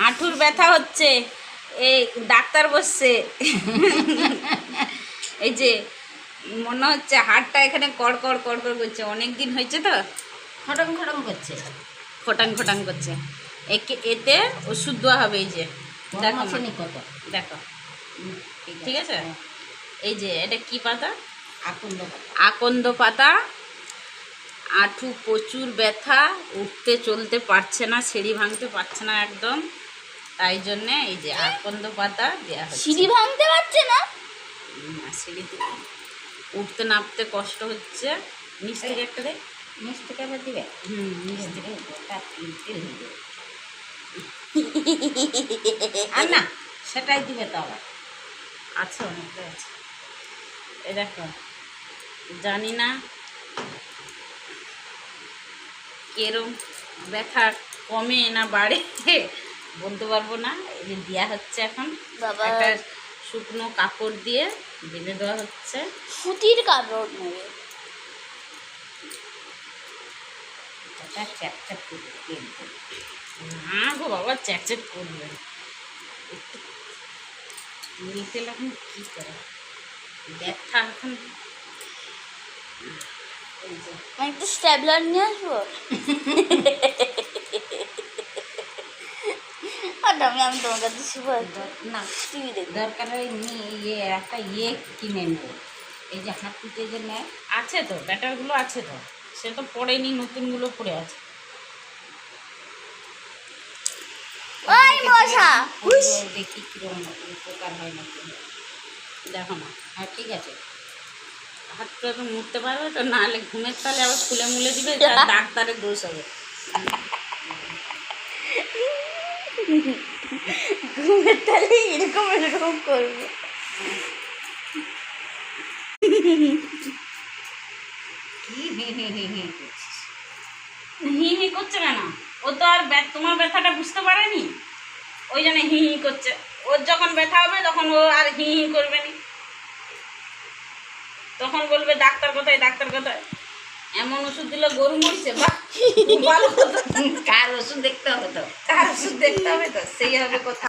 হাঁটুর ব্যথা হচ্ছে, এই ডাক্তার বসছে। এই যে মনে হচ্ছে হাড়টা এখানে কড়কড় কড়কড় করছে, অনেক দিন হয়েছে তো, খটম খটম করছে, খটাং খটাং করছে। এতে ওষুধ দেওয়া হবে। এই যে দেখো মা, কত দেখো, ঠিক আছে। এই যে এটা কি পাতা? আকন্দ পাতা। আকন্দ পাতা। হাঁটু প্রচুর ব্যথা, উঠতে চলতে পারছে না, সিঁড়ি ভাঙতে পারছে না একদম, তাই জন্যে এই যে আকন্দ পাতা দেওয়া হচ্ছে। সিঁড়ি ভাঙতে পারছে না? সিঁড়িতে উঠতে নামতে কষ্ট হচ্ছে। নিচ থেকে একটা দে, নিচ থেকে আবার দিবে। নিচ থেকে। আর না, সেটাই দিবে তো আবার। আচ্ছা, অনেকটা আছে। এই দেখো, জানি না এরম ব্যথা কমে না বাড়ে, বলতে পারবো না। এই যে দেওয়া হচ্ছে এখন, বাবা একটা শুকনো কাপড় দিয়ে বেঁধে দেওয়া হচ্ছে। সুতির কাপড় নেবে। চ্যাপচ্যাপ করে কিনতে। না গো বাবা, চ্যাকচ্যাক করবে। একটু নিতে এখন কী করে, ব্যথা এখন। এই যে আমি একটু স্ট্যাবলার নিয়ে আসবো। আর আমি তোমার কাছে শুভ না, টিভি দেখবো। দরকার হয় একটা কিনে নেবো। এই যে হাঁটুতে যে নেয়, আছে তো, ব্যাটারগুলো আছে তো, সে তো পড়েনি, নতুনগুলো পড়ে আছে। ওই মশা হুস। দেখি কিরকম উপকার হয় নাকি। দেখো না, হ্যাঁ, ঠিক আছে। হাতটা তো মুড়তে পারবে তো, নাহলে ঘুমের তালে আবার খুলে মুলে দিবে, তার ডাক্তারের দোষ হবে। ঘুমের তালে এরকম এরকম করবে। কি হি হি হি হি করছিস? হি হি করছে কেন? ও তো আর তোমার ব্যথাটা বুঝতে পারেনি, ওই জন্য হি হি করছে। ওর যখন ব্যথা হবে তখন ও আর হি হি করবে না, তখন বলবে ডাক্তার কোথায়, ডাক্তার কোথায়। এমন ওষুধ দিলে গরু মরছে, বাহ ভালো কথা। কার ওষুধ দেখতে হবে তো। কার ওষুধ দেখতে হবে তো, সেই হবে কথা।